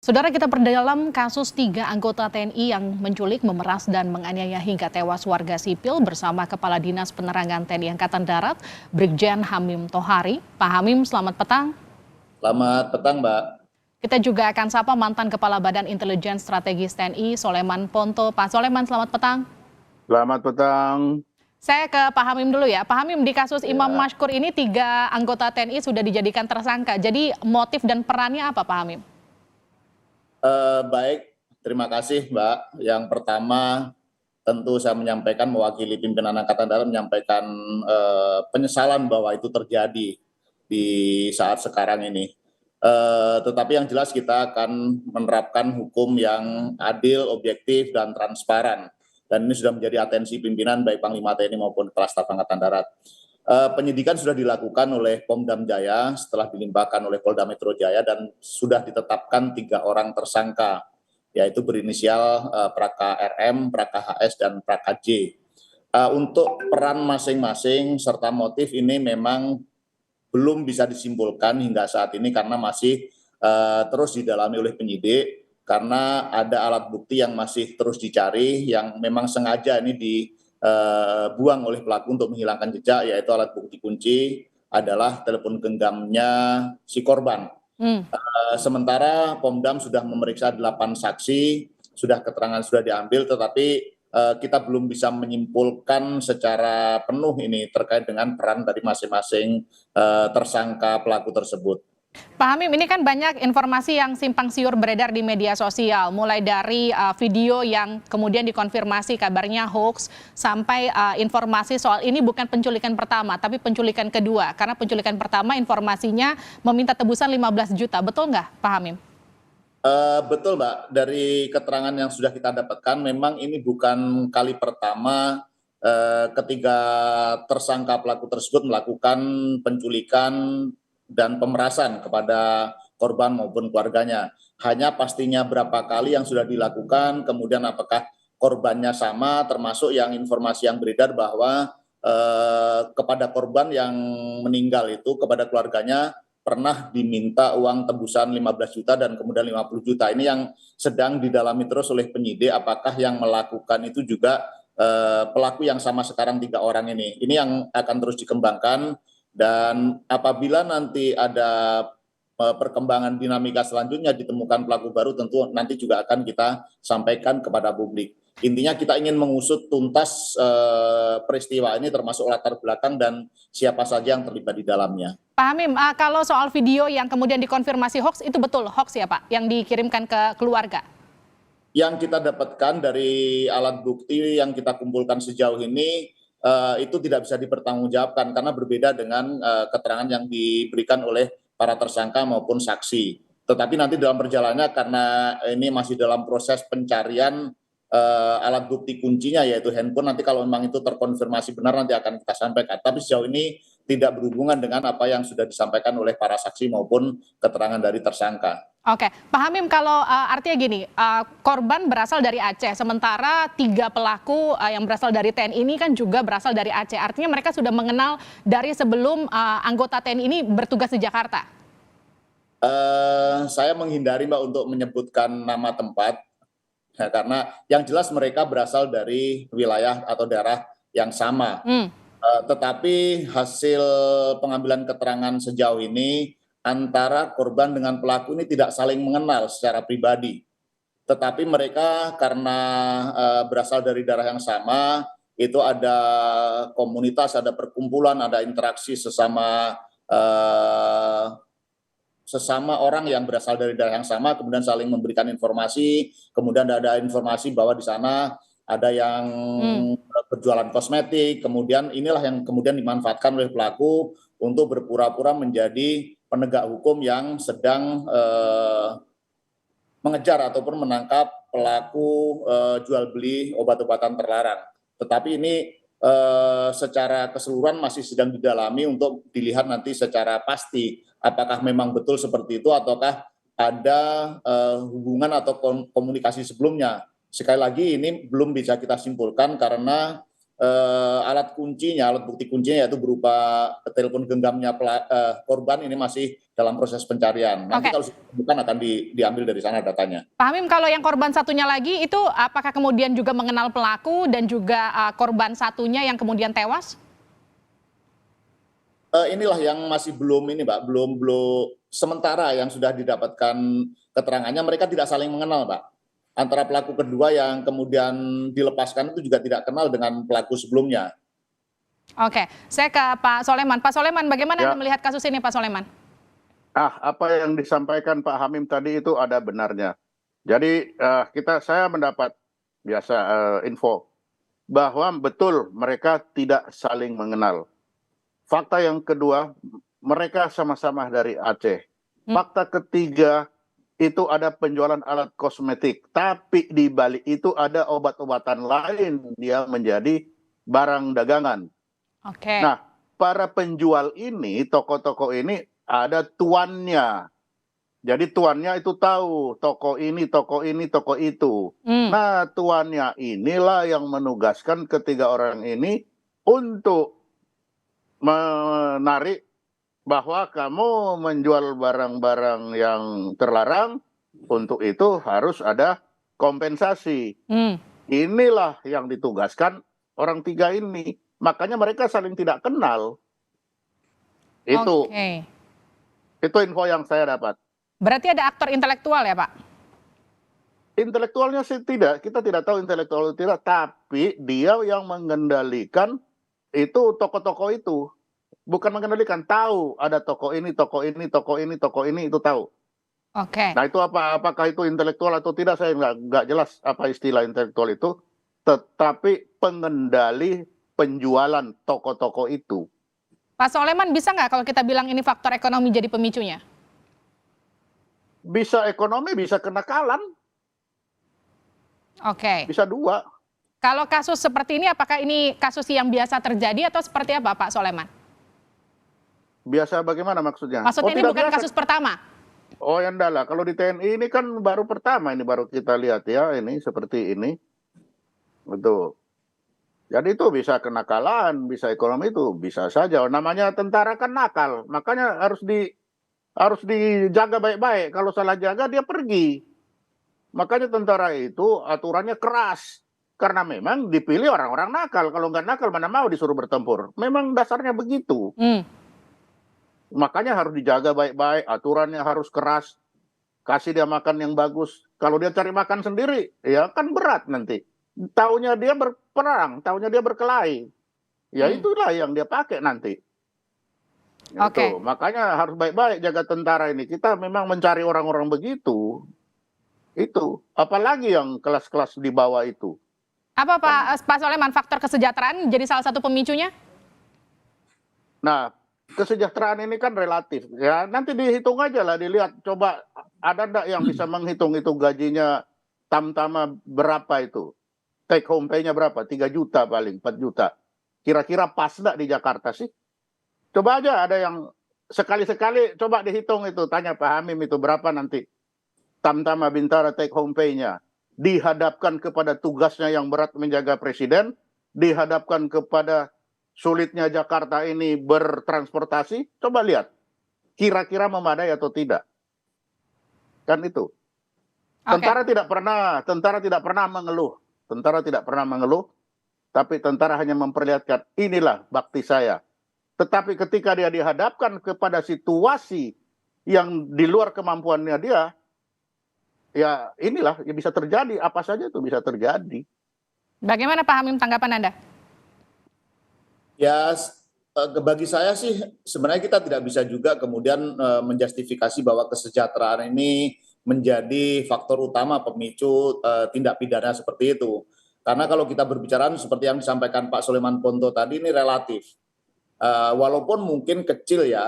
Saudara, kita perdalam kasus 3 anggota TNI yang menculik, memeras, dan menganiaya hingga tewas warga sipil bersama Kepala Dinas Penerangan TNI Angkatan Darat, Brigjen Hamim Tohari. Pak Hamim, selamat petang. Selamat petang, Mbak. Kita juga akan sapa mantan Kepala Badan Intelijen Strategis TNI, Soleman Ponto. Pak Soleman, selamat petang. Selamat petang. Saya ke Pak Hamim dulu ya. Pak Hamim, di kasus Imam Ya. Mashkur ini 3 anggota TNI sudah dijadikan tersangka. Jadi motif dan perannya apa, Pak Hamim? Baik, terima kasih, Mbak. Yang pertama, tentu saya menyampaikan mewakili pimpinan Angkatan Darat menyampaikan penyesalan bahwa itu terjadi di saat sekarang ini. Tetapi yang jelas kita akan menerapkan hukum yang adil, objektif, dan transparan. Dan ini sudah menjadi atensi pimpinan baik Panglima TNI maupun Kepala Staf Angkatan Darat. Penyidikan sudah dilakukan oleh Pomdam Jaya setelah dilimpahkan oleh Polda Metro Jaya dan sudah ditetapkan 3 orang tersangka, yaitu berinisial Praka RM, Praka HS, dan Praka J. Untuk peran masing-masing serta motif ini memang belum bisa disimpulkan hingga saat ini karena masih terus didalami oleh penyidik, karena ada alat bukti yang masih terus dicari yang memang sengaja ini dibuang oleh pelaku untuk menghilangkan jejak, yaitu alat bukti kunci adalah telepon genggamnya si korban. Sementara Pomdam sudah memeriksa 8 saksi, keterangan sudah diambil, tetapi kita belum bisa menyimpulkan secara penuh ini terkait dengan peran dari masing-masing tersangka pelaku tersebut. Pak Hamim, ini kan banyak informasi yang simpang siur beredar di media sosial, mulai dari video yang kemudian dikonfirmasi kabarnya hoax, sampai informasi soal ini bukan penculikan pertama, tapi penculikan kedua. Karena penculikan pertama informasinya meminta tebusan 15 juta, betul nggak Pak Hamim? Betul, Mbak. Dari keterangan yang sudah kita dapatkan, memang ini bukan kali pertama ketiga tersangka pelaku tersebut melakukan penculikan dan pemerasan kepada korban maupun keluarganya. Hanya pastinya berapa kali yang sudah dilakukan, kemudian apakah korbannya sama, termasuk yang informasi yang beredar bahwa kepada korban yang meninggal itu, kepada keluarganya pernah diminta uang tebusan 15 juta dan kemudian 50 juta. Ini yang sedang didalami terus oleh penyidik, apakah yang melakukan itu juga pelaku yang sama sekarang 3 orang ini. Ini yang akan terus dikembangkan, dan apabila nanti ada perkembangan dinamika selanjutnya ditemukan pelaku baru, tentu nanti juga akan kita sampaikan kepada publik. Intinya kita ingin mengusut tuntas peristiwa ini, termasuk latar belakang dan siapa saja yang terlibat di dalamnya. Pak Hamim, kalau soal video yang kemudian dikonfirmasi hoax, itu betul hoax ya Pak, yang dikirimkan ke keluarga? Yang kita dapatkan dari alat bukti yang kita kumpulkan sejauh ini, itu tidak bisa dipertanggungjawabkan karena berbeda dengan keterangan yang diberikan oleh para tersangka maupun saksi. Tetapi nanti dalam perjalanannya, karena ini masih dalam proses pencarian alat bukti kuncinya yaitu handphone, nanti kalau memang itu terkonfirmasi benar nanti akan kita sampaikan. Tapi sejauh ini tidak berhubungan dengan apa yang sudah disampaikan oleh para saksi maupun keterangan dari tersangka. Oke, Pak Hamim, kalau artinya gini, korban berasal dari Aceh, sementara 3 pelaku yang berasal dari TNI ini kan juga berasal dari Aceh. Artinya mereka sudah mengenal dari sebelum anggota TNI ini bertugas di Jakarta. Saya menghindari, Mbak, untuk menyebutkan nama tempat, ya, karena yang jelas mereka berasal dari wilayah atau daerah yang sama. Tetapi hasil pengambilan keterangan sejauh ini, antara korban dengan pelaku ini tidak saling mengenal secara pribadi. Tetapi mereka karena berasal dari daerah yang sama, itu ada komunitas, ada perkumpulan, ada interaksi sesama orang yang berasal dari daerah yang sama, kemudian saling memberikan informasi, kemudian ada informasi bahwa di sana ada yang berjualan kosmetik, kemudian inilah yang kemudian dimanfaatkan oleh pelaku untuk berpura-pura menjadi penegak hukum yang sedang mengejar ataupun menangkap pelaku jual beli obat-obatan terlarang. Tetapi ini secara keseluruhan masih sedang didalami untuk dilihat nanti secara pasti apakah memang betul seperti itu ataukah ada hubungan atau komunikasi sebelumnya. Sekali lagi ini belum bisa kita simpulkan karena alat kuncinya, alat bukti kuncinya yaitu berupa telepon genggamnya korban ini masih dalam proses pencarian. Nanti kalau bukan akan diambil dari sana datanya. Pak Hamim, kalau yang korban satunya lagi itu apakah kemudian juga mengenal pelaku dan juga korban satunya yang kemudian tewas? Inilah yang masih belum ini, Mbak, belum sementara yang sudah didapatkan keterangannya mereka tidak saling mengenal, Pak. Antara pelaku kedua yang kemudian dilepaskan itu juga tidak kenal dengan pelaku sebelumnya. Oke, saya ke Pak Soleman. Pak Soleman, bagaimana Ya. Anda melihat kasus ini, Pak Soleman? Apa yang disampaikan Pak Hamim tadi itu ada benarnya. Jadi saya mendapat info bahwa betul mereka tidak saling mengenal. Fakta yang kedua, mereka sama-sama dari Aceh. Fakta ketiga, itu ada penjualan alat kosmetik, tapi di balik itu ada obat-obatan lain yang menjadi barang dagangan. Oke. Nah, para penjual ini, toko-toko ini ada tuannya. Jadi tuannya itu tahu toko ini, toko ini, toko itu. Nah, tuannya inilah yang menugaskan ketiga orang ini untuk menarik bahwa kamu menjual barang-barang yang terlarang, untuk itu harus ada kompensasi. Inilah yang ditugaskan orang tiga ini. Makanya mereka saling tidak kenal. Itu info yang saya dapat. Berarti ada aktor intelektual ya, Pak? Intelektualnya sih tidak, kita tidak tahu intelektual atau tidak, tapi dia yang mengendalikan itu toko-toko itu. Bukan mengendalikan, tahu ada toko ini, toko ini, toko ini, toko ini, itu tahu. Oke. Nah itu apakah itu intelektual atau tidak, saya nggak jelas apa istilah intelektual itu. Tetapi pengendali penjualan toko-toko itu. Pak Soleman, bisa nggak kalau kita bilang ini faktor ekonomi jadi pemicunya? Bisa ekonomi, bisa kenakalan. Oke. Bisa dua. Kalau kasus seperti ini, apakah ini kasus yang biasa terjadi atau seperti apa, Pak Soleman? Biasa bagaimana maksudnya? Maksudnya ini bukan biasa. kasus pertama? Oh ya enggak lah, kalau di TNI ini kan baru pertama, ini baru kita lihat ya, ini seperti ini. Betul. Jadi itu bisa kenakalan, bisa ekonomi, itu bisa saja. Namanya tentara kan nakal, makanya harus dijaga baik-baik. Kalau salah jaga dia pergi. Makanya tentara itu aturannya keras. Karena memang dipilih orang-orang nakal. Kalau nggak nakal mana mau disuruh bertempur. Memang dasarnya begitu. Makanya harus dijaga baik-baik, aturannya harus keras. Kasih dia makan yang bagus. Kalau dia cari makan sendiri, ya kan berat nanti. Taunya dia berperang, taunya dia berkelahi. Ya itulah yang dia pakai nanti. Itu. Makanya harus baik-baik jaga tentara ini. Kita memang mencari orang-orang begitu. Itu. Apalagi yang kelas-kelas di bawah itu. Apa Pak Soleman, faktor kesejahteraan jadi salah satu pemicunya? Nah, kesejahteraan ini kan relatif. Ya, nanti dihitung aja lah, dilihat. Coba ada enggak yang bisa menghitung itu gajinya tamtama berapa itu? Take home pay-nya berapa? 3 juta paling, 4 juta. Kira-kira pas enggak di Jakarta sih? Coba aja ada yang sekali-sekali coba dihitung itu. Tanya Pak Hamim itu berapa nanti tamtama Bintara take home pay-nya. Dihadapkan kepada tugasnya yang berat menjaga presiden, dihadapkan kepada sulitnya Jakarta ini bertransportasi, coba lihat. Kira-kira memadai atau tidak. Kan itu. Tentara tidak pernah mengeluh. Tentara tidak pernah mengeluh, tapi tentara hanya memperlihatkan, inilah bakti saya. Tetapi ketika dia dihadapkan kepada situasi yang di luar kemampuannya dia, ya inilah yang bisa terjadi, apa saja itu bisa terjadi. Bagaimana Pak Hamim tanggapan Anda? Ya, bagi saya sih sebenarnya kita tidak bisa juga kemudian menjustifikasi bahwa kesejahteraan ini menjadi faktor utama pemicu tindak pidana seperti itu. Karena kalau kita berbicara seperti yang disampaikan Pak Soleman Ponto tadi, ini relatif. Walaupun mungkin kecil ya,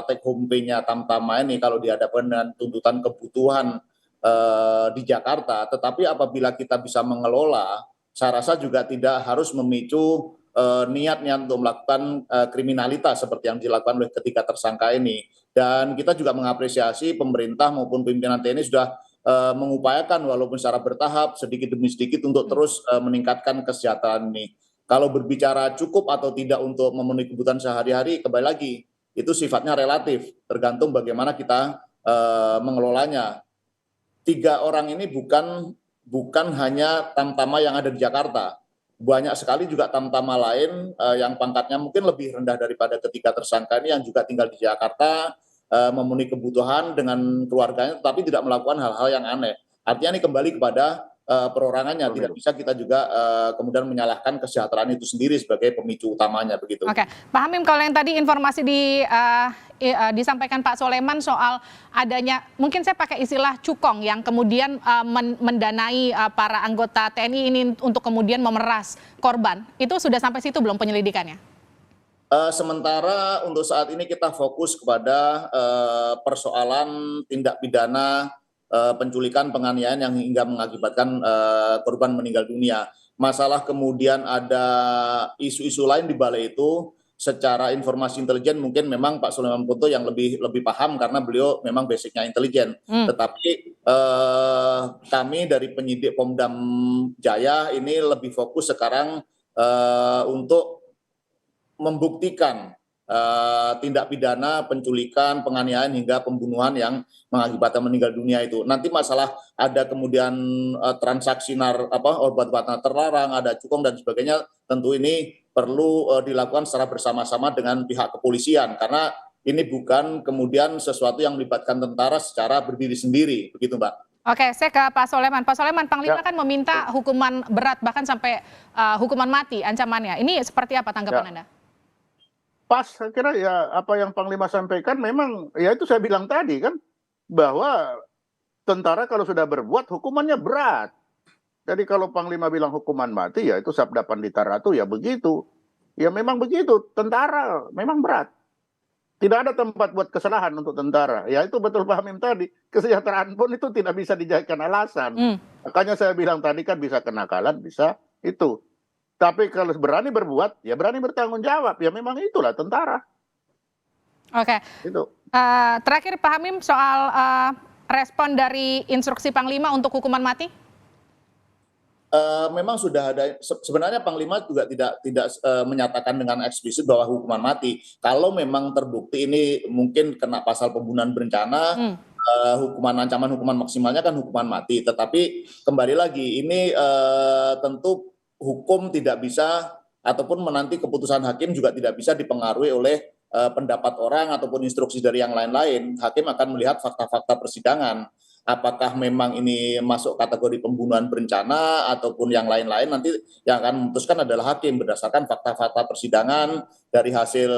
take home pay-nya Tamtama ini kalau dihadapkan dengan tuntutan kebutuhan di Jakarta, tetapi apabila kita bisa mengelola, saya rasa juga tidak harus memicu niatnya untuk melakukan kriminalitas seperti yang dilakukan oleh ketiga tersangka ini. Dan kita juga mengapresiasi pemerintah maupun pimpinan TNI sudah mengupayakan walaupun secara bertahap sedikit demi sedikit untuk terus meningkatkan kesejahteraan ini. Kalau berbicara cukup atau tidak untuk memenuhi kebutuhan sehari-hari, kembali lagi itu sifatnya relatif, tergantung bagaimana kita mengelolanya. 3 orang ini bukan hanya tamtama yang ada di Jakarta. Banyak sekali juga tamtama lain yang pangkatnya mungkin lebih rendah daripada ketiga tersangka ini yang juga tinggal di Jakarta, memenuhi kebutuhan dengan keluarganya, tetapi tidak melakukan hal-hal yang aneh. Artinya ini kembali kepada perorangannya, tidak bisa kita juga kemudian menyalahkan kesejahteraan itu sendiri sebagai pemicu utamanya begitu. Oke, Pak Hamim, kalau yang tadi informasi disampaikan Pak Soleman soal adanya, mungkin saya pakai istilah cukong yang kemudian mendanai para anggota TNI ini untuk kemudian memeras korban, itu sudah sampai situ belum penyelidikannya? Sementara untuk saat ini kita fokus kepada persoalan tindak pidana penculikan, penganiayaan yang hingga mengakibatkan korban meninggal dunia. Masalah kemudian ada isu-isu lain di balik itu, secara informasi intelijen mungkin memang Pak Sulaiman Ponto yang lebih paham karena beliau memang basicnya intelijen. Tetapi kami dari penyidik Pomdam Jaya ini lebih fokus sekarang untuk membuktikan tindak pidana penculikan, penganiayaan hingga pembunuhan yang mengakibatkan meninggal dunia itu. Nanti masalah ada kemudian transaksi obat-obatan terlarang, ada cukong dan sebagainya, tentu ini perlu dilakukan secara bersama-sama dengan pihak kepolisian karena ini bukan kemudian sesuatu yang melibatkan tentara secara berdiri sendiri, begitu Mbak. Oke, saya ke Pak Soleman. Pak Soleman, Panglima kan meminta hukuman berat bahkan sampai hukuman mati ancamannya. Ini seperti apa tanggapan Anda? Pas, saya kira ya apa yang Panglima sampaikan memang ya itu saya bilang tadi kan bahwa tentara kalau sudah berbuat hukumannya berat. Jadi kalau Panglima bilang hukuman mati ya itu Sabda Pandita Ratu ya begitu. Ya memang begitu, tentara memang berat. Tidak ada tempat buat kesalahan untuk tentara. Ya itu betul Pak Hamim tadi, kesejahteraan pun itu tidak bisa dijadikan alasan. Makanya saya bilang tadi kan bisa kenakalan, bisa itu. Tapi kalau berani berbuat, ya berani bertanggung jawab. Ya memang itulah tentara. Oke. Itu. Terakhir Pak Hamim soal respon dari instruksi Panglima untuk hukuman mati? Memang sudah ada, sebenarnya Panglima juga tidak menyatakan dengan eksplisit bahwa hukuman mati. Kalau memang terbukti ini mungkin kena pasal pembunuhan berencana, ancaman hukuman maksimalnya kan hukuman mati. Tetapi kembali lagi ini tentu hukum tidak bisa ataupun menanti keputusan hakim juga tidak bisa dipengaruhi oleh pendapat orang ataupun instruksi dari yang lain-lain. Hakim akan melihat fakta-fakta persidangan. Apakah memang ini masuk kategori pembunuhan berencana ataupun yang lain-lain, nanti yang akan memutuskan adalah hakim berdasarkan fakta-fakta persidangan dari hasil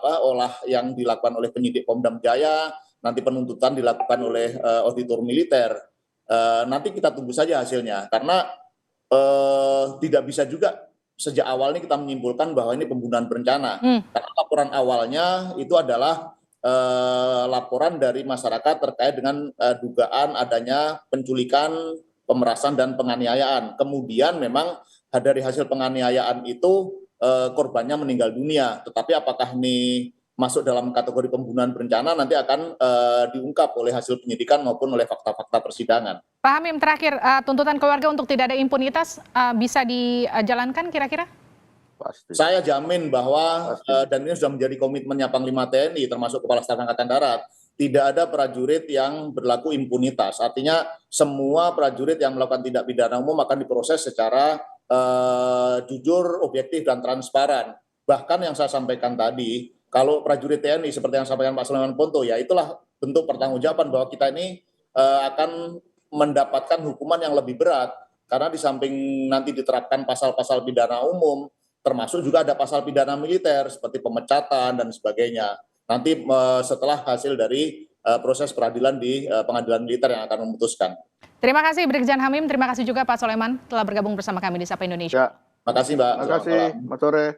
olah yang dilakukan oleh penyidik Pomdam Jaya, nanti penuntutan dilakukan oleh auditor militer. Nanti kita tunggu saja hasilnya karena tidak bisa juga sejak awal ini kita menyimpulkan bahwa ini pembunuhan berencana. Karena laporan awalnya itu adalah laporan dari masyarakat terkait dengan dugaan adanya penculikan, pemerasan dan penganiayaan. Kemudian memang dari hasil penganiayaan itu korbannya meninggal dunia. Tetapi apakah ini masuk dalam kategori pembunuhan berencana nanti akan diungkap oleh hasil penyidikan maupun oleh fakta-fakta persidangan. Pak Hamim, terakhir tuntutan keluarga untuk tidak ada impunitas bisa dijalankan kira-kira? Pasti. Saya jamin bahwa dan ini sudah menjadi komitmennya Panglima TNI termasuk Kepala Staf Angkatan Darat, tidak ada prajurit yang berlaku impunitas. Artinya semua prajurit yang melakukan tindak pidana umum akan diproses secara jujur, objektif dan transparan. Bahkan yang saya sampaikan tadi, kalau prajurit TNI seperti yang disampaikan Pak Sulaiman Ponto, ya itulah bentuk pertanggungjawaban bahwa kita ini akan mendapatkan hukuman yang lebih berat karena di samping nanti diterapkan pasal-pasal pidana umum, termasuk juga ada pasal pidana militer seperti pemecatan dan sebagainya. Nanti setelah hasil dari proses peradilan di pengadilan militer yang akan memutuskan. Terima kasih Brigjen Hamim, terima kasih juga Pak Soleman telah bergabung bersama kami di Sapa Indonesia. Ya. Terima kasih Mbak. Terima kasih, Mas Sore.